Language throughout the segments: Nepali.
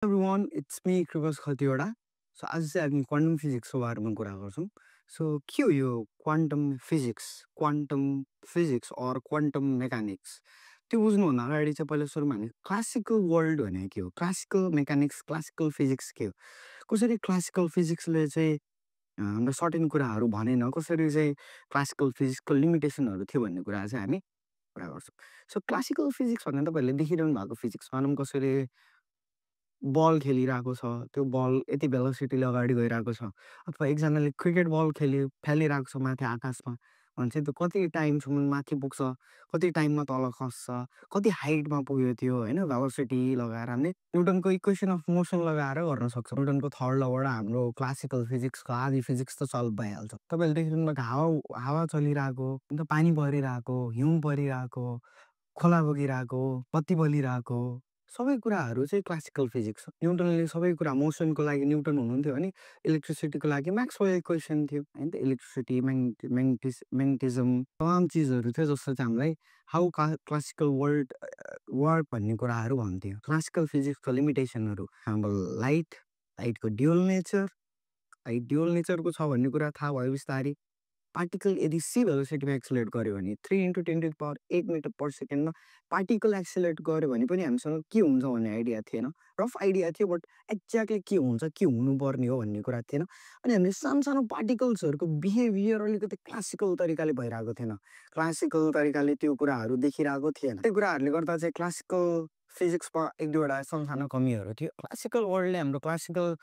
Everyone, it's me, Kribas Khatiwada. So, आज चाहिँ हामी क्वान्टम फिजिक्सको बारेमा कुरा गर्छौँ. सो के हो यो quantum physics or quantum mechanics त्यो बुझ्नुभन्दा अगाडि चाहिँ पहिला सुरुमा हामी क्लासिकल वर्ल्ड भनेको के हो, क्लासिकल मेकानिक्स, क्लासिकल फिजिक्स के हो, कसरी क्लासिकल फिजिक्सले चाहिँ हाम्रो सर्टेन कुराहरू भनेन, कसरी चाहिँ क्लासिकल फिजिक्सको लिमिटेसनहरू थियो भन्ने कुरा चाहिँ हामी कुरा गर्छौँ. सो क्लासिकल फिजिक्स भन्दा तपाईँहरूले देखिरहनु भएको फिजिक्स भनौँ कसरी बल खेलिरहेको छ, त्यो बल यति भेलोसिटीले अगाडि गइरहेको छ अथवा एकजनाले क्रिकेट बल फ्यालिरहेको छ माथि आकाशमा भने चाहिँ त्यो कति टाइमसम्म माथि पुग्छ, कति टाइममा तल खस्छ, कति हाइटमा पुग्यो त्यो होइन भेलोसिटी लगाएर हामीले न्युटनको इक्वेसन अफ मोसन लगाएर गर्न सक्छौँ. न्युटनको थर्ड लबाट हाम्रो क्लासिकल फिजिक्सको आदि फिजिक्स त सल्भ भइहाल्छ. तपाईँहरूले देखिरहनु भएको हावा चलिरहेको, अन्त पानी परिरहेको, हिउँ परिरहेको, खोला बगिरहेको, बत्ती बलिरहेको सबै कुराहरू चाहिँ क्लासिकल फिजिक्स हो. न्युटनले सबै कुरा मोसनको लागि न्युटन हुनुहुन्थ्यो भने इलेक्ट्रिसिटीको लागि म्याक्सवेल इक्वेसन थियो होइन. त इलेक्ट्रिसिटी, म्याग्नेटिजम तमाम चिजहरू थियो जसले चाहिँ हामीलाई हाउ क्लासिकल वर्ल्ड वर्क भन्ने कुराहरू भन्थ्यो. क्लासिकल फिजिक्सको लिमिटेसनहरू हाम्रो लाइटको ड्युअल नेचरको छ भन्ने कुरा थाहा भयो बिस्तारै. पार्टिकल यदि सी भेलोसिटीमा एक्सिलेट गर्यो भने 3 × 10⁸ मिटर पर सेकेन्डमा पार्टिकल एक्सिलेट गर्यो भने पनि हामीसँग के हुन्छ भन्ने आइडिया थिएन. रफ आइडिया थियो बट एक्ज्याक्टली के हुन्छ, के हुनुपर्ने हो भन्ने कुरा थिएन. अनि हामीले सानो सानो पार्टिकल्सहरूको बिहेभियर अलिकति क्लासिकल तरिकाले भइरहेको थिएन. क्लासिकल तरिकाले त्यो कुराहरू देखिरहेको थिएन. त्यो कुराहरूले गर्दा चाहिँ क्लासिकल फिजिक्समा एक दुईवटा सानो कमीहरू थियो. क्लासिकल वर्ल्डले हाम्रो क्लासिकल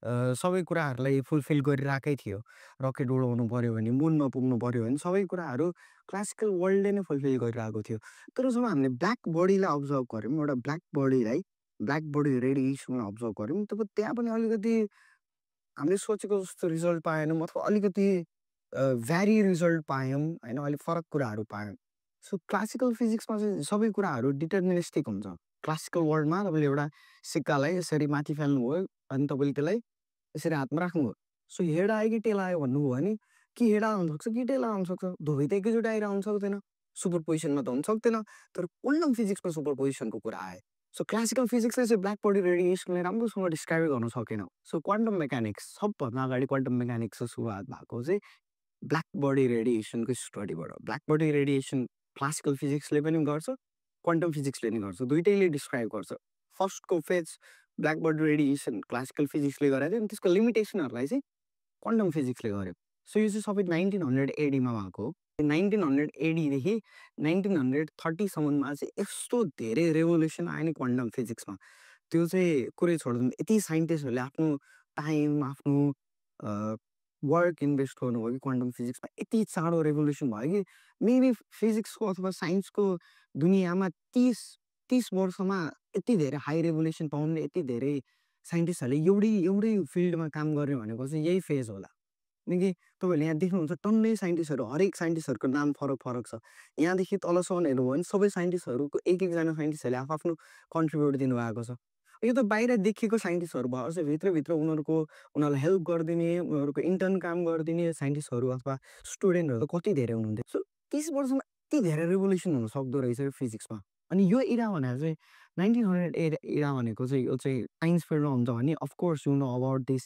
सबै कुराहरूलाई फुलफिल गरिरहेकै थियो. रकेट उडाउनु पऱ्यो भने, मुनमा पुग्नु पऱ्यो भने सबै कुराहरू क्लासिकल वर्ल्डले नै फुलफिल गरिरहेको थियो. तर जब हामीले ब्ल्याक बडीलाई अब्जर्भ गऱ्यौँ, एउटा ब्ल्याक बडी रेडिएसनलाई अब्जर्भ गऱ्यौँ, तब त्यहाँ पनि अलिकति हामीले सोचेको जस्तो रिजल्ट पाएनौँ अथवा अलिकति भ्यारी रिजल्ट पायौँ होइन, अलिक फरक कुराहरू पायौँ. सो क्लासिकल फिजिक्समा चाहिँ सबै कुराहरू डिटर्मिनिस्टिक हुन्छ. क्लासिकल वर्ल्डमा तपाईँले एउटा सिक्कालाई यसरी माथि फाल्नुभयो अनि तपाईँले त्यसलाई यसरी हातमा राख्नुभयो. सो हेड आयो कि टेल आयो भन्नुभयो भने कि हेड आउनु सक्छ कि टेल आउनु सक्छ. दुवै त एकैचोटि आइरहनु सक्दैन. सुपर पोजिसनमा त हुन सक्दैन. तर क्वान्टम फिजिक्समा सुपर पोजिसनको कुरा आयो. सो क्लासिकल फिजिक्सले चाहिँ ब्ल्याक बडी रेडिएसनलाई राम्रोसँग डिस्क्राइब गर्न सकेन. सो क्वान्टम मेकानिक्स सबभन्दा अगाडि क्वान्टम मेकानिक्सको सुरुवात भएको चाहिँ ब्ल्याक बडी रेडिएसनको स्टडीबाट. ब्ल्याक बडी रेडिएसन क्लासिकल फिजिक्सले पनि गर्छ, क्वान्टम फिजिक्सले पनि गर्छ, दुइटैले डिस्क्राइब गर्छ. फर्स्टको phase black body radiation classical फिजिक्सले गरेको थियो अनि त्यसको लिमिटेसनहरूलाई चाहिँ क्वान्टम फिजिक्सले गर्यो. सो यो चाहिँ सबै 1900 एडीमा भएको हो. 1900 एडीदेखि 1930सम्ममा चाहिँ यस्तो धेरै रेभोल्युसन आयो नि क्वान्टम फिजिक्समा. त्यो चाहिँ कुरै छोडिदिनु. यति साइन्टिस्टहरूले आफ्नो टाइम, आफ्नो वर्क इन्भेस्ट गर्नुभयो कि क्वान्टम फिजिक्समा. यति चाँडो रेभोल्युसन भयो कि मेबी फिजिक्सको अथवा साइन्सको दुनियाँमा 30 वर्षमा यति धेरै हाई रेभोल्युसन पाउने, यति धेरै साइन्टिस्टहरूले एउटै फिल्डमा काम गर्ने भनेको चाहिँ यही फेज होला. किनकि तपाईँहरूले यहाँ देख्नुहुन्छ टन्नै साइन्टिस्टहरू, हरेक साइन्टिस्टहरूको नाम फरक छ. यहाँदेखि तलसम्म हेर्नुभयो भने सबै साइन्टिस्टहरूको एकजना साइन्टिस्टहरूले आफ्नो कन्ट्रिब्युट दिनुभएको छ. यो त बाहिर देखेको साइन्टिस्टहरू भयो चाहिँ भित्रभित्र उनीहरूलाई हेल्प गरिदिने, उनीहरूको इन्टर्न काम गरिदिने साइन्टिस्टहरू अथवा स्टुडेन्टहरू त कति धेरै हुनुहुन्थ्यो. सो 30 वर्षमा यति धेरै रेभोल्युसन हुन सक्दो रहेछ यो फिजिक्समा. अनि यो इरा भनेको चाहिँ 1900 इरा भनेको चाहिँ यो चाहिँ साइन्स फिल्डमा हुन्छ भने of course you know about this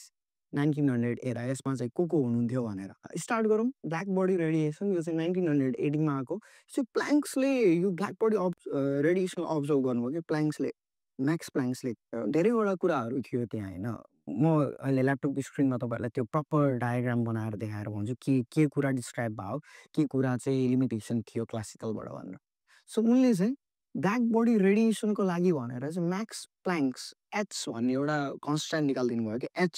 1900 era. यसमा चाहिँ को हुनुहुन्थ्यो भनेर स्टार्ट गरौँ. ब्ल्याक बडी रेडिएसन यो चाहिँ 1900 एडीमा आएको. सो प्लाङ्क्सले यो ब्ल्याक बडी रेडिएसन अब्जर्भ गर्नुभयो कि म्याक्स प्लाङ्क्सले. धेरैवटा कुराहरू थियो त्यहाँ होइन. म अहिले ल्यापटपको स्क्रिनमा तपाईँहरूलाई त्यो प्रपर डायग्राम बनाएर देखाएर भन्छु के कुरा डिस्क्राइब भयो, के कुरा चाहिँ लिमिटेसन थियो क्लासिकलबाट भनेर. सो उनले चाहिँ ब्ल्याक बडी रेडिएसनको लागि भनेर चाहिँ म्याक्स प्लाङ्क्स एच भन्ने एउटा कन्सट्यान्ट निकालिदिनु भयो कि h.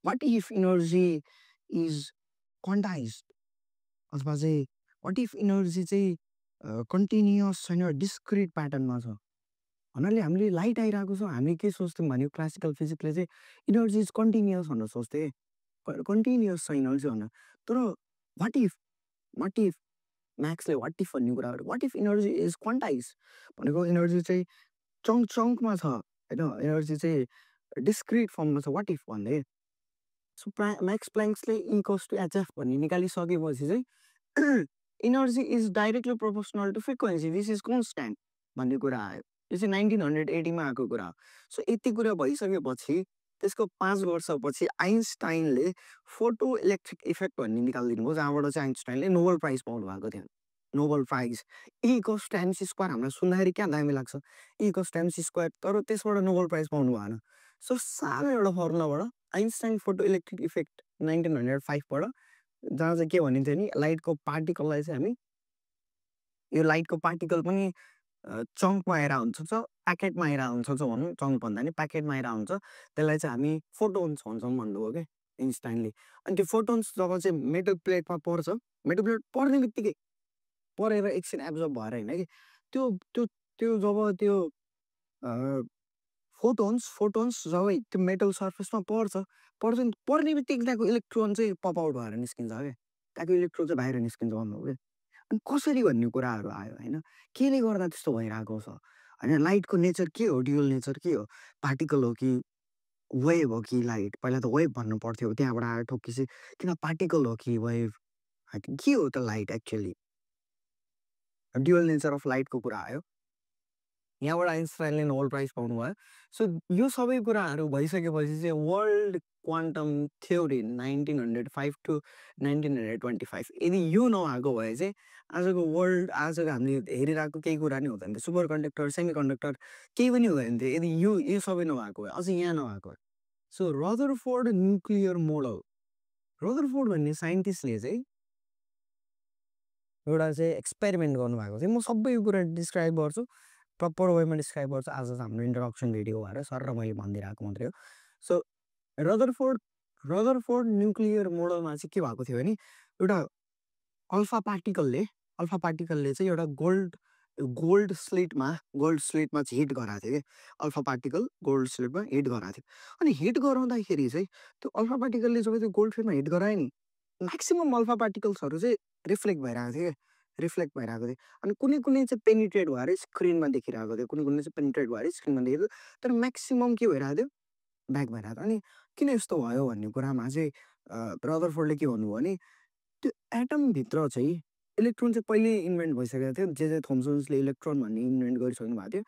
What if energy is quantize अथवा चाहिँ वाट इफ इनर्जी चाहिँ कन्टिन्युस छैन, डिस्क्रिट प्याटर्नमा छ. भन्नाले हामीले लाइट आइरहेको छ, हामी के सोच्थ्यौँ भने क्लासिकल फिजिक्सले चाहिँ इनर्जी इज कन्टिन्युस भनेर सोच्थेँ. कन्टिन्युस छ इनर्जी भनेर. तर वाट इफ म्याक्सले वाट इफ भन्ने कुरा गर्यो. What if energy is quantize भनेको इनर्जी चाहिँ चङ्कमा छ होइन, इनर्जी चाहिँ डिस्क्रिट फर्ममा छ वाट इफ भन्दै. सो म्याक्स प्लाङ्क्सले इक्वल्स टु एचएफ भन्ने निकालिसकेपछि चाहिँ energy is directly proportional to frequency, this is constant भन्ने कुरा आयो. यो चाहिँ 1980 मा आएको कुरा हो। सो यति कुरा भइसकेपछि त्यसको 5 वर्षपछि आइन्स्टाइनले फोटो इलेक्ट्रिक इफेक्ट भन्ने निकालिदिनु भयो, जहाँबाट चाहिँ आइन्स्टाइनले नोबेल प्राइज पाउनु भएको थियो। Nobel prize E equals to MC square हामीलाई सुन्दाखेरि क्या दामी लाग्छ, E equals to MC square, तर त्यसबाट नोबेल प्राइज पाउनु भएन। सो सानो एउटा फर्मुलाबाट आइन्स्टाइन फोटो इलेक्ट्रिक इफेक्ट 1905 बाट, जहाँ चाहिँ के भनिन्थ्यो नि, लाइटको पार्टिकललाई चाहिँ हामी, यो लाइटको पार्टिकल पनि चङ्कमा आएर हुन्छ, प्याकेटमा आएर हुन्छ भनौँ, चङ्क भन्दा नि प्याकेटमा आएर हुन्छ, त्यसलाई चाहिँ हामी फोटोन्स भन्छौँ भन्नुभयो क्या आइन्स्टाइनले। अनि त्यो फोटोन्स जब चाहिँ मेटल प्लेटमा पर्छ, मेटल प्लेट पर्ने बित्तिकै परेर एकछिन एब्जर्ब भएर होइन कि, त्यो त्यो त्यो जब त्यो फोटोन्स जब त्यो मेटल सर्फेसमा पर्छ पर्ने बित्तिकै त्यहाँको इलेक्ट्रोन चाहिँ पप आउट भएर निस्किन्छ क्या, त्यहाँको इलेक्ट्रोन चाहिँ बाहिर निस्किन्छ भन्नुभयो क्या। अनि कसरी भन्ने कुराहरू आयो होइन, केले गर्दा त्यस्तो भइरहेको छ होइन, लाइटको नेचर के हो, ड्युअल नेचर के हो, पार्टिकल हो कि वेभ हो कि लाइट, पहिला त वेभ भन्नु पर्थ्यो, त्यहाँबाट आएर ठोक्किसी किन पार्टिकल हो कि वेभ, के हो त light actually, dual nature of लाइटको कुरा आयो, यहाँबाट आइन्स्टाइनले नोबेल प्राइज पाउनु भयो। सो यो सबै कुराहरू भइसकेपछि चाहिँ वर्ल्ड क्वान्टम थ्योरी 1905 टु 1925, यदि यो नभएको भए चाहिँ आजको वर्ल्ड, आजको हामीले हेरिरहेको केही कुरा नै हुँदैन थियो, सुपर कन्डक्टर, सेमी कन्डक्टर केही पनि हुँदैन थियो यदि यो सबै नभएको भए, अझै यहाँ नभएको भए। So Rutherford nuclear model, Rutherford भन्ने साइन्टिस्टले चाहिँ एउटा चाहिँ एक्सपेरिमेन्ट गर्नुभएको थियो। म सबै कुरा डिस्क्राइब गर्छु, प्रपर वेमा डिस्क्राइब गर्छु, आज हाम्रो इन्ट्रोडक्सन भिडियो भएर सर र मैले भनिदिइरहेको मात्रै हो। सो रदरफोर्ड न्युक्लियर मोडलमा चाहिँ के भएको थियो भने, एउटा अल्फा पार्टिकलले चाहिँ एउटा गोल्ड स्लिटमा चाहिँ हिट गराएको थियो कि, अल्फा पार्टिकल गोल्ड स्लिटमा हिट गराएको थियो। अनि हिट गराउँदाखेरि चाहिँ त्यो अल्फा पार्टिकलले जब त्यो गोल्ड स्लिटमा हिट गरायो नि, म्याक्सिमम् अल्फा पार्टिकल्सहरू चाहिँ रिफ्लेक्ट भइरहेको थियो क्या, अनि कुनै चाहिँ पेनिट्रेट भएर स्क्रिनमा देखिरहेको थियो, कुनै चाहिँ पेनिट्रेट भएर स्क्रिनमा देखेको, तर म्याक्सिमम् के भइरहेको थियो, ब्याक भइरहेको थियो। अनि किन यस्तो भयो भन्ने कुरामा चाहिँ रदरफोर्डले के भन्नुभयो भने, त्यो एटमभित्र चाहिँ इलेक्ट्रोन चाहिँ पहिल्यै इन्भेन्ट भइसकेको थियो, जे थोम्सन्सले इलेक्ट्रोन भन्ने इन्भेन्ट गरिसक्नु भएको थियो।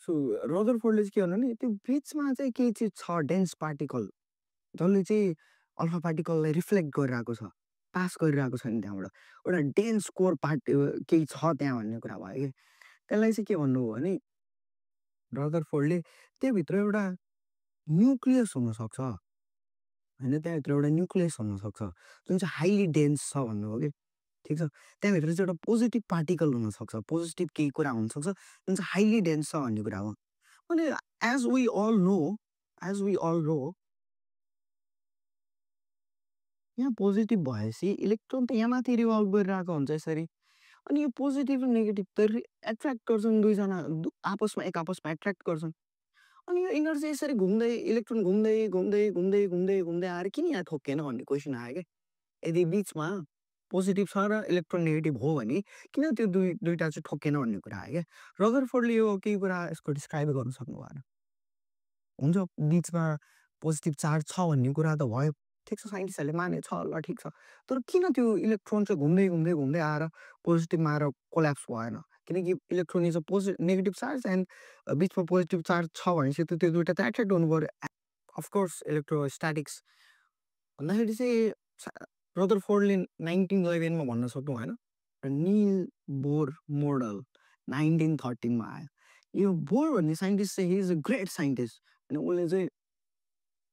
सो रदरफोर्डले चाहिँ के भन्नु भने, त्यो बिचमा चाहिँ केही चिज छ, डेन्स पार्टिकल, जसले चाहिँ अल्फा पार्टिकललाई रिफ्लेक्ट गरिरहेको छ, पास गरिरहेको छ नि, त्यहाँबाट एउटा डेन्स कोर केही छ त्यहाँ भन्ने कुरा भयो कि। त्यसलाई चाहिँ के भन्नुभयो भने रदरफोर्डले, त्यहाँभित्र एउटा न्युक्लियस हुनसक्छ होइन, त्यहाँभित्र एउटा न्युक्लियस हुनसक्छ जुन चाहिँ हाइली डेन्स छ भन्नुभयो कि, ठिक छ। त्यहाँभित्र चाहिँ एउटा पोजिटिभ पार्टिकल हुनसक्छ, पोजिटिभ केही कुरा हुनसक्छ जुन चाहिँ हाइली डेन्स छ भन्ने कुरा हो। अनि एज वी अल नो यहाँ पोजिटिभ भएपछि इलेक्ट्रोन त यहाँ माथि रिभल्भ गरिरहेको हुन्छ यसरी, अनि यो पोजिटिभ र नेगेटिभ त एट्र्याक्ट गर्छन्, दुईजना आपसमा एट्र्याक्ट गर्छन्, अनि यो इनर्जी यसरी घुम्दै, इलेक्ट्रोन घुम्दै घुम्दै घुम्दै घुम्दै घुम्दै आएर किन यहाँ ठोक्केन भन्ने क्वेसन आयो क्या। यदि बिचमा पोजिटिभ छ र इलेक्ट्रोन नेगेटिभ हो भने किन त्यो दुईटा चाहिँ ठोक्केन भन्ने कुरा आयो क्या। रदरफोर्डले यो केही कुरा यसको डिस्क्राइब गर्नु सक्नु भएन, हुन्छ बिचमा पोजिटिभ चार्ज छ भन्ने कुरा त भयो, ठिक छ, साइन्टिस्टहरूले माने छ ल ठिक छ, तर किन त्यो इलेक्ट्रोन चाहिँ घुम्दै घुम्दै घुम्दै आएर पोजिटिभमा आएर कोल्याप्स भएन, किनकि electron is a negative charge and बिचमा पोजिटिभ चार्ज छ भनेपछि त्यो दुइटा त एट्र्याक्ट हुनु पऱ्यो। अफकोर्स इलेक्ट्रोस्ट्याटिक्स भन्दाखेरि चाहिँ रदरफोर्डले 1911 मा भन्न सक्नु भएन, निल बोर मोडल 1913 मा आयो। यो बोर भन्ने साइन्टिस्ट चाहिँ he is a great scientist, अनि उसले चाहिँ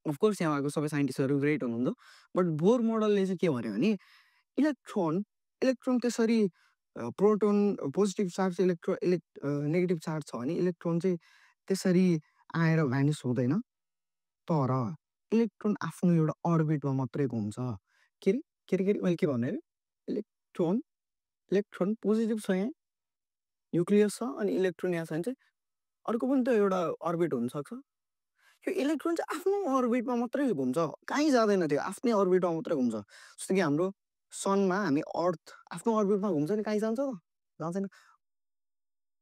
अफकोर्स यहाँ भएको सबै साइन्टिस्टहरू ग्रेट हुनुहुन्छ, बट बोर मोडलले चाहिँ के भन्यो भने, इलेक्ट्रोन त्यसरी proton positive charge negative charge छ भने इलेक्ट्रोन चाहिँ त्यसरी आएर भ्यानिस हुँदैन, तर इलेक्ट्रोन आफ्नो एउटा अर्बिटमा मात्रै घुम्छ। के अरे मैले के भने, इलेक्ट्रोन पोजिटिभ छ, यहाँ न्युक्लियस छ, अनि इलेक्ट्रोन यहाँ छ भने चाहिँ अर्को पनि त एउटा अर्बिट हुनसक्छ। यो इलेक्ट्रोन चाहिँ आफ्नो अर्बिटमा मात्रै घुम्छ, कहीँ जाँदैन, त्यो आफ्नै अर्बिटमा मात्रै घुम्छ। जस्तो कि हाम्रो सनमा हामी अर्थ आफ्नो अर्बिटमा घुम्छ नि, कहीँ जान्छ त, जाँदैन।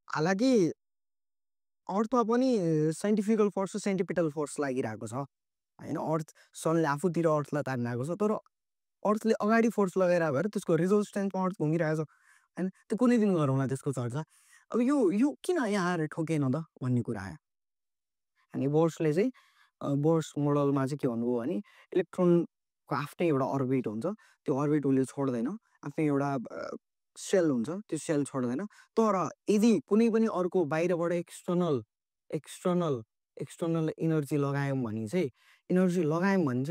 हालाकि अर्थमा पनि साइन्टिफिकल फोर्स र सेन्टिपिटल फोर्स लागिरहेको छ होइन, सनले आफूतिर अर्थलाई तानिरहेको छ, तर अर्थले अगाडि फोर्स लगाइरहेको भएर त्यसको रेजोनेन्समा अर्थ घुमिरहेको छ होइन, त्यो कुनै दिन गरौँला त्यसको चर्चा। अब यो किन यहाँ ठोकेन त भन्ने कुरा आयो। अनि बोर्सले चाहिँ बोर्स मोडलमा चाहिँ के भन्नुभयो भने इलेक्ट्रोनको आफ्नै एउटा अर्बिट हुन्छ, त्यो अर्बिट उसले छोड्दैन, आफ्नै एउटा सेल हुन्छ, त्यो सेल छोड्दैन। तर यदि कुनै पनि अर्को बाहिरबाट एक्सटर्नल एक्सटर्नल एक्सटर्नल एनर्जी लगायौँ भने चाहिँ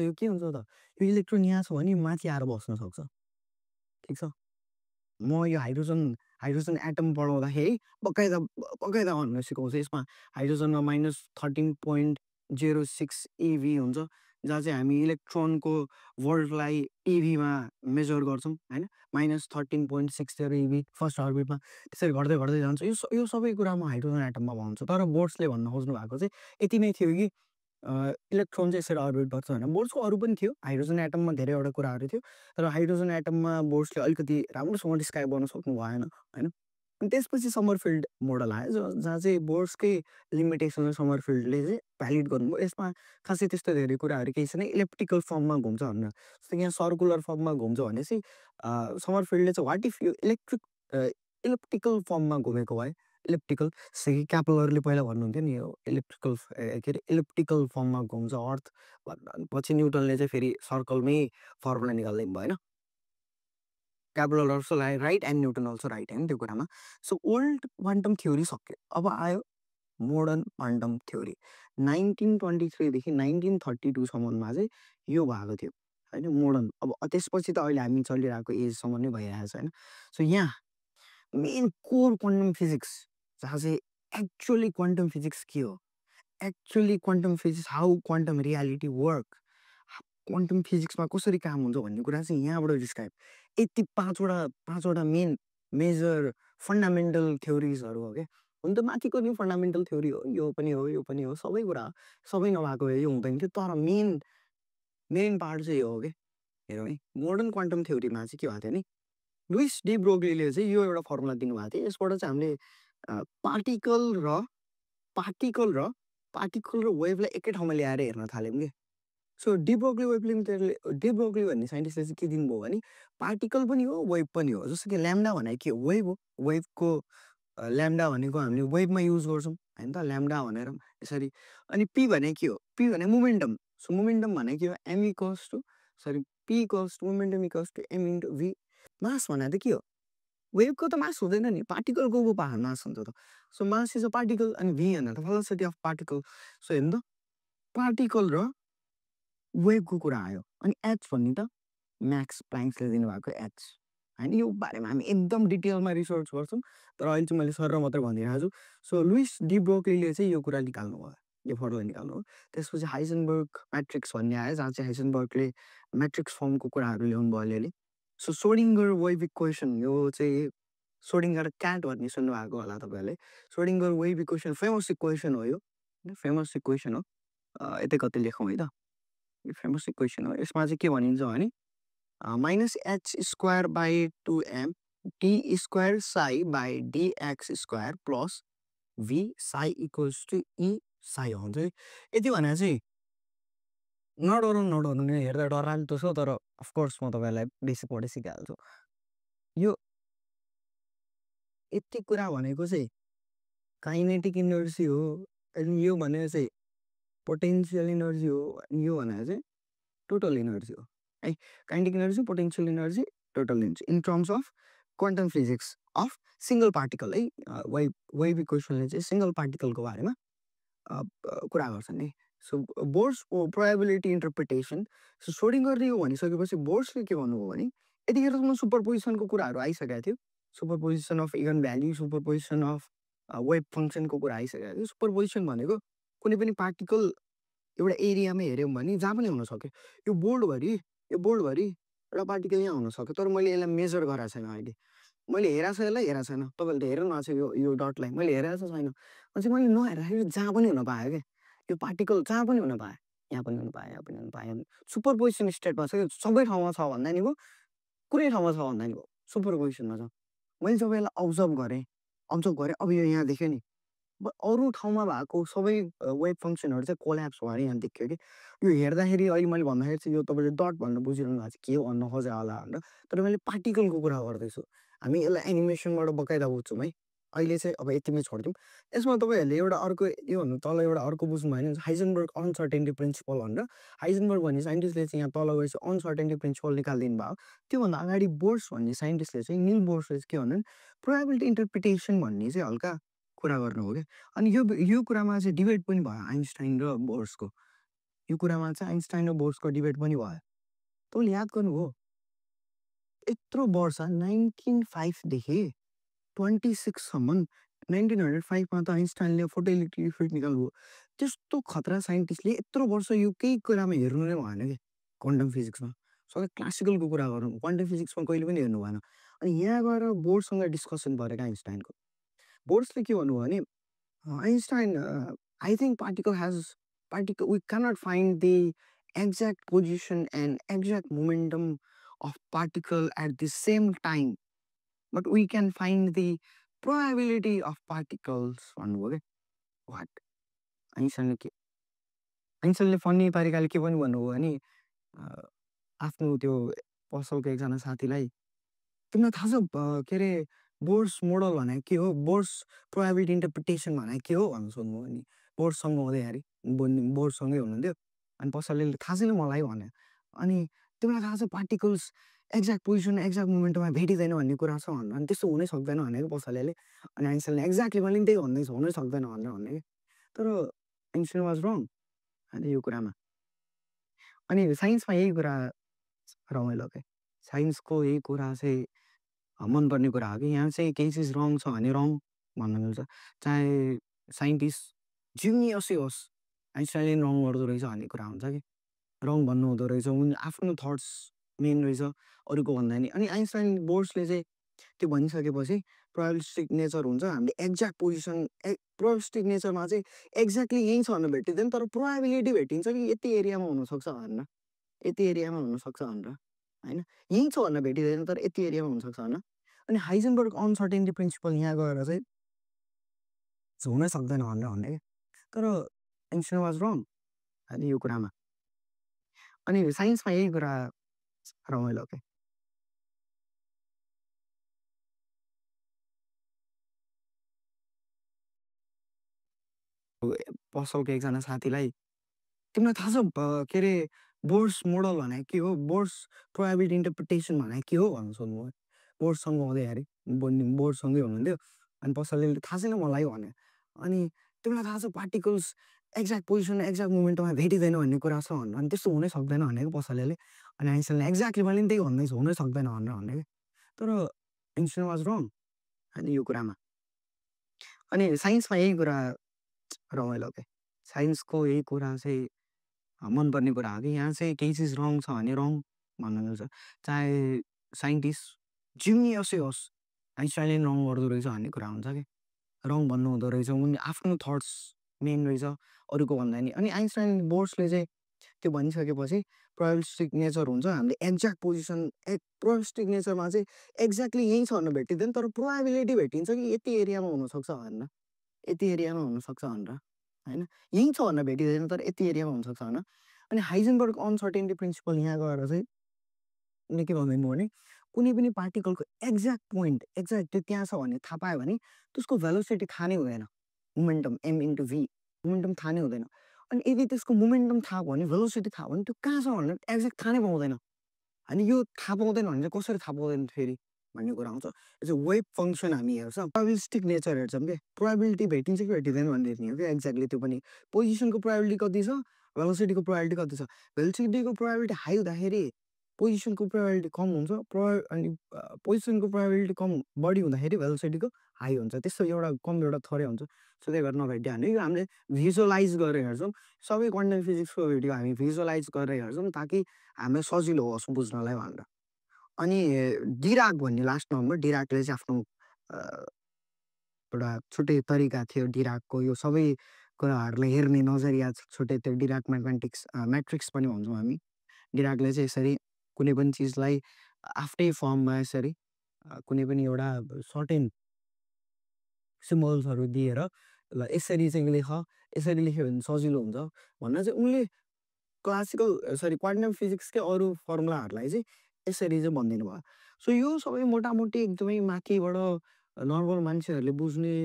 यो के हुन्छ त, यो इलेक्ट्रोन यहाँ छ भने माथि आएर बस्न सक्छ। ठिक छ? म यो हाइड्रोजन एटम पढाउँदाखेरि बकाइदा बकाइदा भन्न सिकाउँछु। यसमा हाइड्रोजनमा -13.06 eV हुन्छ, जहाँ चाहिँ हामी इलेक्ट्रोनको वर्ल्डलाई इभीमा मेजर गर्छौँ होइन। -13.60 eV फर्स्ट अर्बिटमा, त्यसरी घट्दै घट्दै जान्छ। यो सबै कुरा म हाइड्रोजन एटममा भन्छु। तर बोर्ड्सले भन्न खोज्नु भएको चाहिँ यति नै थियो कि इलेक्ट्रोन चाहिँ यसरी अर्बिट गर्छ होइन। बोर्ड्सको अरू पनि थियो, हाइड्रोजन एटममा धेरैवटा कुराहरू थियो, तर हाइड्रोजन एटममा बोर्ड्सले अलिकति राम्रोसँग डिस्क्राइब गर्न सक्नु भएन होइन। अनि त्यसपछि समरफिल्ड मोडल आयो, जहाँ चाहिँ बोर्ड्सकै लिमिटेसन समरफिल्डले चाहिँ भ्यालिड गर्नुभयो। यसमा खासै त्यस्तो धेरै कुराहरू केही छैन, इलिप्टिकल फर्ममा घुम्छ भनेर। जस्तो यहाँ सर्कुलर फर्ममा घुम्छ भनेपछि समरफिल्डले चाहिँ वाट इफ यो इलिप्टिकल फर्ममा घुमेको भए, इलिप्टिकल जस्तै कि क्यापलरले पहिला भन्नुहुन्थ्यो नि यो के अरे इलिप्टिकल फर्ममा घुम्छ अर्थ भन्दा, पछि न्युटनले चाहिँ फेरि सर्कलमै फर्मुला निकाल्दै भयो होइन। Kepler also right and Newton also right होइन त्यो कुरामा। सो ओल्ड क्वान्टम थ्योरी सक्यो, अब आयो मोडर्न क्वान्टम थ्योरी। 1923 देखि 1932 सम्ममा चाहिँ यो भएको थियो होइन मोडर्न। अब त्यसपछि त अहिले हामी चलिरहेको एजसम्म नै भइरहेको छ होइन। सो यहाँ मेन कोर क्वान्टम फिजिक्स, जहाँ चाहिँ एक्चुअली क्वान्टम फिजिक्स के हो, actually quantum physics how quantum reality work, quantum फिजिक्समा कसरी काम हुन्छ भन्ने कुरा चाहिँ यहाँबाट डिस्क्राइब। यति पाँचवटा मेन मेजर फन्डामेन्टल थ्योरिजहरू हो क्या। हुन त माथिको नि फन्डामेन्टल थ्योरी हो, यो पनि हो यो पनि हो, सबै कुरा सबै नभएको भए यो हुँदैन थियो। तर मेन पार्ट चाहिँ यो हो क्या। हेरौँ है, मोडर्न क्वान्टम थ्योरीमा चाहिँ के भएको थियो नि, लुइस डी ब्रोग्लीले चाहिँ यो एउटा फर्मुला दिनुभएको थियो। यसबाट चाहिँ हामीले पार्टिकल र वेभलाई एकै ठाउँमा ल्याएर हेर्न थाल्यौँ कि। सो डी ब्रोग्ली भन्ने साइन्टिस्टले चाहिँ के दिनुभयो भने पार्टिकल पनि हो वेभ पनि हो। जस्तो कि ल्याम्डा भनेको के हो, वेभ हो। वेभको ल्याम्डा भनेको हामीले वेभमा युज गर्छौँ होइन त, ल्याम्डा भनेर यसरी। अनि पी भनेको के हो, पी भने मोमेन्टम। सो मोमेन्टम भनेको के हो, P equals to momentum equals to M into V. Mass भनेको त के हो, वेभको त मास हुँदैन नि, पार्टिकलको पो मास हुन्छ त। So mass is a particle, अनि भी भनेर त भेलोसिटी अफ पार्टिकल। सो हेर्नु त, पार्टिकल र वेभको कुरा आयो। अनि एच भन्ने त म्याक्स प्लाङ्क्सले दिनुभएको एच होइन। यो बारेमा हामी एकदम डिटेलमा रिसर्च गर्छौँ, तर अहिले चाहिँ मैले सर मात्रै भनिरहेको छु। सो लुइस डी ब्रोग्लीले चाहिँ यो कुरा निकाल्नु भयो, यो फर्मुला निकाल्नु हो। त्यसपछि हाइजेनबर्ग म्याट्रिक्स भन्ने आयो, जहाँ चाहिँ हाइजेनबर्गले म्याट्रिक्स फर्मको कुराहरू ल्याउनु भयो अलिअलि। सो सोडिङ्गर वेभ इक्वेसन, यो चाहिँ सोडिङ्गर क्याट भन्ने सुन्नुभएको होला तपाईँहरूले। सोडिङ्गर वेभ इक्वेसन फेमस इक्वेसन हो, यो फेमस इक्वेसन हो। यतै कतै लेखौँ है त, यो फेमस इक्वेसन हो। यसमा चाहिँ के भनिन्छ भने -h²/2m t² psi by dx square plus v psi equals to e psi हुन्छ। यति भने चाहिँ नडराउनु, हेर्दा डरलाग्दो छ, तर अफकोर्स म तपाईँहरूलाई बेसी पढे सिकाइहाल्छु। यो यति कुरा भनेको चाहिँ काइनेटिक इनर्जी हो, अनि यो भनेको चाहिँ पोटेन्सियल इनर्जी हो, अनि यो भनेको चाहिँ टोटल इनर्जी हो है। Kinetic energy, potential energy, total energy in terms of quantum physics of single particle है। वेभ इक्वेसनले चाहिँ सिङ्गल पार्टिकलको बारेमा कुरा गर्छन् नि। सो बोर्ड्सको प्रोबेबिलिटी इन्टरप्रिटेसन। सो सोडिङ्गरले यो भनिसकेपछि बोर्ड्सले के भन्नुभयो भने यतिखेरसम्म सुपरपोजिसनको कुराहरू आइसकेको थियो, superposition of eigen value, superposition of wave फङ्सनको कुरा आइसकेको थियो। सुपरपोजिसन भनेको कुनै पनि पार्टिकल एउटा एरियामा हेऱ्यौँ भने जहाँ पनि हुनसक्यो। यो बोर्डभरि एउटा पार्टिकल यहाँ हुनसक्यो, तर मैले यसलाई मेजर गरेको छैन अहिले। मैले हेरेको छ, यसलाई हेरेको छैन, तपाईँले त हेर्नु भएको छ यो डटलाई, मैले हेरेको छैन। अनि चाहिँ मैले नहेर्दाखेरि जहाँ पनि हुन पाएँ क्या, यो पार्टिकल जहाँ पनि हुन पाएँ, यहाँ पनि हुन पाएँ, यहाँ पनि हुन पाएँ। सुपरपोजिसन स्टेटमा छ, सबै ठाउँमा छ भन्दा नि भयो, कुनै ठाउँमा छ भन्दा नि भयो, सुपरपोजिसनमा छ। मैले जब यसलाई अब्जर्भ गरेँ, अब यो यहाँ देख्यो नि, अरू ठाउँमा भएको सबै वेभ फङ्सनहरू चाहिँ कोल्याप्स भएर यहाँ देखियो कि। यो हेर्दाखेरि अहिले मैले भन्दाखेरि चाहिँ यो तपाईँले डट भन्नु बुझिरहनु भएको छ, के भन्नु खोजेँ होला भनेर। तर मैले पार्टिकलको कुरा गर्दैछु, हामी यसलाई एनिमेसनबाट बकाइदा बुझ्छौँ है। अहिले चाहिँ अब यतिमै छोडिदिउँ। यसमा तपाईँहरूले एउटा अर्को योभन्दा तल एउटा अर्को बुझ्नु भयो भने हाइजेनबर्ग अनसर्टेनिटी प्रिन्सिपल भनेर हाइजेनबर्ग भन्ने साइन्टिस्टले चाहिँ यहाँ तल गएर चाहिँ अनसर्टेनिटी प्रिन्सिपल निकालिदिनु भयो। त्योभन्दा अगाडि बोर्स भन्ने साइन्टिस्टले चाहिँ निल बोर्सले चाहिँ के भन्यो भने प्रोबेबिलिटी इन्टरप्रिटेसन भन्ने चाहिँ हल्का कुरा गर्नु हो क्या। अनि यो कुरामा चाहिँ डिबेट पनि भयो आइन्स्टाइन र बोर्सको। यो कुरामा चाहिँ आइन्स्टाइन र बोर्सको डिबेट पनि भयो। तपाईँले याद गर्नुभयो यत्रो वर्ष 1905 देखि 26सम्म 1905मा त आइन्स्टाइनले फोटो इलेक्ट्रिक इफेक्ट निकाल्नुभयो। त्यस्तो खतरा साइन्टिस्टले यत्रो वर्ष यो केही कुरामा हेर्नु नै भएन कि क्वान्टम फिजिक्समा। सबै क्लासिकलको कुरा गर्नु, क्वान्टम फिजिक्समा कहिले पनि हेर्नु भएन। अनि यहाँ गएर बोर्डसँग डिस्कसन भयो क्या आइन्स्टाइनको। बोर्ड्सले के भन्नुभयो भने Einstein I think particle we cannot find the exact position and exact momentum of particle at the same time, but we can find the probability of particles भन्नुभयो क्या। वाट आइन्स्टाइनले फन्नी तरिकाले के पनि भन्नुभयो भने आफ्नो त्यो पसलको एकजना साथीलाई तिमीलाई थाहा छ के अरे बोर्स मोडल भनेको के हो, बोर्स प्रोबेबिलिटी इन्टरप्रिटेसन भनेको के हो भनेर सोध्नुभयो। अनि बोर्डसँग हुँदाखेरि बोर्डसँगै हुनुहुन्थ्यो। अनि पसलले थाहा छैन मलाई भन्यो। अनि तिमीलाई थाहा छ पार्टिकल्स एक्ज्याक्ट पोजिसन एक्ज्याक्ट मोमेन्टमा भेटिँदैन भन्ने कुरा छ भनेर। अनि त्यस्तो हुनै सक्दैन भनेको पसलले। अनि आइन्स्टाइनले एक्ज्याक्टली मैले पनि त्यही भन्दैछु हुनै सक्दैन भनेर भन्ने कि। तर आइन्स्टाइन वाज रङ अनि यो कुरामा। अनि साइन्समा यही कुरा रमाइलो क्या। साइन्सको यही कुरा चाहिँ मनपर्ने कुरा हो कि यहाँ चाहिँ केही चिज रङ छ भने रङ भन्न मिल्छ। चाहे साइन्टिस्ट जिनियसै होस्, आइन्स्टाइनले रङ गर्दो रहेछ भन्ने कुरा हुन्छ कि रङ भन्नु हुँदो रहेछ। उनी आफ्नो थट्स मेन रहेछ अरूको भन्दा नि। अनि आइन्स्टाइन बोर्ड्सले चाहिँ त्यो भनिसकेपछि प्रोबेबिलिस्टिक नेचर हुन्छ। हामीले एक्ज्याक्ट पोजिसन प्रोबेबिलिस्टिक नेचरमा चाहिँ एक्ज्याक्टली यहीँ छ भनेर भेटिँदैन, तर प्रोबेबिलिटी भेटिन्छ कि यति एरियामा हुनसक्छ भनेर, यति एरियामा हुनसक्छ भनेर होइन। यहीँ छ भनेर भेटिँदैन तर यति एरियामा हुनसक्छ भनेर। अनि हाइजेनबर्ग अनसर्टेनिटी प्रिन्सिपल यहाँ गएर चाहिँ हुनै सक्दैन भनेर भन्ने क्या। तर आइन्स्टाइन वाज रङ अनि यो कुरामा। अनि साइन्समा यही कुरा रमाइलो क्या। पसलको एकजना साथीलाई तिमीलाई थाहा छ के अरे बोर्स मोडल भनेको के हो, बोर्स प्रोबेबिलिटी इन्टरप्रिटेसन भनेको के हो भनेर सोध्नुभयो। बोर्डसँग हुँदाखेरि बोर्डसँगै हुनुहुन्थ्यो। अनि पसलले थाहा छैन मलाई भन्यो। अनि तिमीलाई थाहा छ पार्टिकल्स एक्ज्याक्ट पोजिसन एक्ज्याक्ट मोमेन्टमा भेटिँदैन भन्ने कुरा छ भनेर। अनि त्यस्तो हुनै सक्दैन भनेको पसलले। अनि आइन्स्टाइनले एक्ज्याक्टली मैले पनि त्यही भन्दैछु हुनै सक्दैन भनेर भन्ने कि। तर आइन्स्टाइन वाज रङ अनि यो कुरामा। अनि साइन्समा यही कुरा रमाइलो क्या। साइन्सको यही कुरा चाहिँ मनपर्ने कुरा हो कि यहाँ चाहिँ केही चिज रङ छ भने रङ भन्न मिल्छ। चाहे साइन्टिस्ट जिनियसै होस्, आइन्स्टाइनले रङ गर्दो रहेछ भन्ने कुरा हुन्छ कि रङ भन्नु हुँदो रहेछ। उनी आफ्नो थट्स मेन रहेछ अरूको भन्दा नि। अनि आइन्स्टाइन बोर्ड्सले चाहिँ त्यो भनिसकेपछि प्रोबेबिलिस्टिक नेचर हुन्छ। हामीले एक्ज्याक्ट पोजिसन प्रोबेबिलिस्टिक नेचरमा चाहिँ एक्ज्याक्टली यहीँ छ भनेर भेटिँदैन, तर प्रोबेबिलिटी भेटिन्छ कि यति एरियामा हुनसक्छ भनेर, यति एरियामा हुनसक्छ भनेर होइन। यहीँ छ भनेर भेटिँदैन तर यति एरियामा हुनसक्छ भनेर। अनि हाइजेनबर्ग अनसर्टेनिटी प्रिन्सिपल यहाँ गएर चाहिँ उनले के भन्दैन भने कुनै पनि पार्टिकलको एक्ज्याक्ट पोइन्ट एक्ज्याक्ट त्यो त्यहाँ छ भन्ने थाहा पायो भने त्यसको भेलोसिटी थाहा नै हुँदैन। Momentum m into v momentum थाहा नै हुँदैन। अनि यदि त्यसको मोमेन्टम थाहा भयो भने भेलोसिटी थाहा भयो भने त्यो कहाँ छ भनेर एक्ज्याक्ट थाहा नै पाउँदैन। अनि यो थाहा पाउँदैन भने चाहिँ कसरी थाहा पाउँदैन फेरि भन्ने कुरा आउँछ। यो चाहिँ वेभ फङ्सन हामी हेर्छौँ, प्रोबेबिलिस्टिक नेचर हेर्छौँ क्या। प्रोबेबिलिटी भेटिन्छ कि भेटिँदैन भन्ने हेर्ने हो क्या एक्ज्याक्टली। त्यो पनि पोजिसनको प्रोबेबिलिटी कति छ, भेलोसिटीको प्रोबेबिलिटी कति छ। भेलोसिटीको प्रोबेबिलिटी हाई हुँदाखेरि पोजिसनको प्रोबेबिलिटी कम हुन्छ। अनि पोजिसनको प्रोबेबिलिटी कम बढी हुँदाखेरि भेलोसिटीको हाई हुन्छ। त्यस्तो एउटा कम एउटा थोरै हुन्छ। सो त्यही भएर नभेट्यो भने यो हामीले भिजुअलाइज गरेर हेर्छौँ। सबै क्वान्टम फिजिक्सको भिडियो हामी भिजुअलाइज गरेर हेर्छौँ ताकि हामीलाई सजिलो होस् बुझ्नलाई भनेर। अनि डिराक भन्ने लास्ट नम्बर डिराकले चाहिँ आफ्नो एउटा छुट्टै तरिका थियो डिराकको। यो सबै कुराहरूलाई हेर्ने नजरिया छुट्टै थियो। डिराक म्याट्रिक्स पनि भन्छौँ हामी। डिराकले चाहिँ यसरी कुनै पनि चिजलाई आफ्नै फर्ममा यसरी कुनै पनि एउटा सर्टेन सिम्बल्सहरू दिएर ल यसरी चाहिँ लेख, यसरी लेख्यो भने सजिलो हुन्छ भनेर चाहिँ उनले क्लासिकल क्वान्टम फिजिक्सकै अरू फर्मुलाहरूलाई चाहिँ यसरी चाहिँ भनिदिनु भयो। सो यो सबै मोटामोटी एकदमै माथिबाट नर्मल मान्छेहरूले बुझ्ने,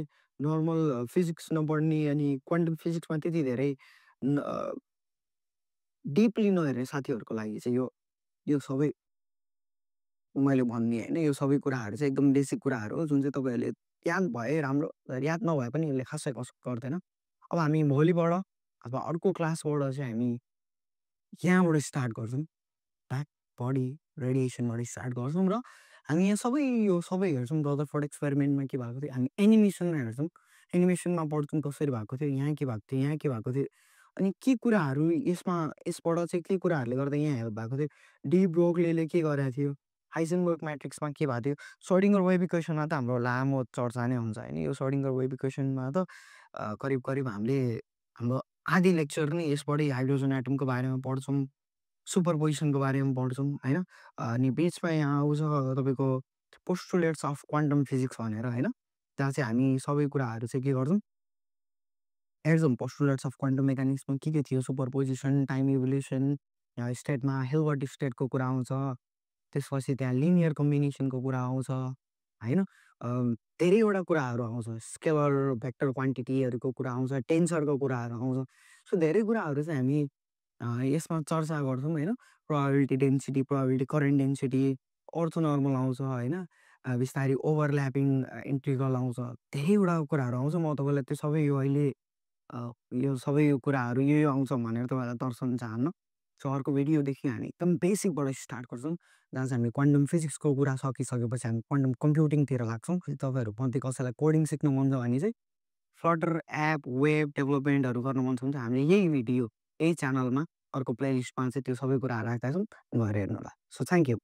नर्मल फिजिक्स नपढ्ने अनि क्वान्टम फिजिक्समा त्यति धेरै डिपली नहेर्ने साथीहरूको लागि चाहिँ यो सबै मैले भन्ने होइन, यो सबै कुराहरू चाहिँ एकदम बेसिक कुराहरू हो, जुन चाहिँ तपाईँहरूले याद भए राम्रो, याद नभए पनि यसले खासै असर गर्दैन। अब हामी भोलिबाट अथवा अर्को क्लासबाट चाहिँ हामी यहाँबाट स्टार्ट गर्छौँ। ब्याक बडी रेडिएसनबाट स्टार्ट गर्छौँ र हामी यहाँ यो सबै हेर्छौँ। रदरफोर्ड एक्सपेरिमेन्टमा के भएको थियो, हामी एनिमेसनमा हेर्छौँ। एनिमेसनमा पढ्छौँ कसरी भएको थियो, यहाँ के भएको थियो, यहाँ के भएको थियो। अनि के कुराहरू यसबाट चाहिँ के कुराहरूले गर्दा यहाँ हेल्प भएको थियो। डी ब्रोग्लीले के गरेको थियो, हाइजेनबर्ग म्याट्रिक्समा के भएको थियो। श्रोडिङ्गर वेभ इक्वेसनमा त हाम्रो लामो चर्चा नै हुन्छ होइन। यो श्रोडिङ्गर वेभ इक्वेसनमा त करिब हामीले हाम्रो आधी लेक्चर नै यसबाटै हाइड्रोजन एटमको बारेमा पढ्छौँ, सुपरपोजिसनको बारेमा पढ्छौँ होइन। अनि बिचमा यहाँ आउँछ तपाईँको पोस्टुलेट्स अफ क्वान्टम फिजिक्स भनेर होइन। त्यहाँ चाहिँ हामी सबै कुराहरू चाहिँ के गर्छौँ, हेर्छौँ। पोस्टुलेट्स अफ क्वान्टम मेकानिक्समा के थियो, सुपरपोजिसन, टाइम इभोल्युसन, स्टेटमा हिल्बर्ट स्टेटको कुरा आउँछ। त्यसपछि त्यहाँ लिनियर कम्बिनेसनको कुरा आउँछ होइन। धेरैवटा कुराहरू आउँछ, स्केलर भेक्टर क्वान्टिटीहरूको कुरा आउँछ, टेन्सरको कुराहरू आउँछ। सो धेरै कुराहरू चाहिँ हामी यसमा चर्चा गर्छौँ होइन। Probability density, probability current density, अर्थो नर्मल आउँछ होइन। बिस्तारै ओभरल्यापिङ इन्टिग्रल आउँछ, धेरैवटा कुराहरू आउँछ। म तपाईँलाई त्यो सबै यो सबै कुराहरू यो आउँछ भनेर तपाईँलाई तर्साउन चाहन्न। सो अर्को भिडियोदेखि हामी एकदम बेसिकबाट स्टार्ट गर्छौँ, जहाँ चाहिँ हामी क्वान्टम फिजिक्सको कुरा सकिसकेपछि हामी क्वान्टम कम्प्युटिङतिर लाग्छौँ। तपाईँहरूमध्ये कसैलाई कोडिङ सिक्नु मन छ भने चाहिँ फ्लटर एप, वेब डेभलपमेन्टहरू गर्नु मन छ भने चाहिँ हामीले यही भिडियो, यही च्यानलमा अर्को प्लेलिस्टमा चाहिँ त्यो सबै कुराहरू राखेका छौँ, गएर हेर्नु होला। So thank you.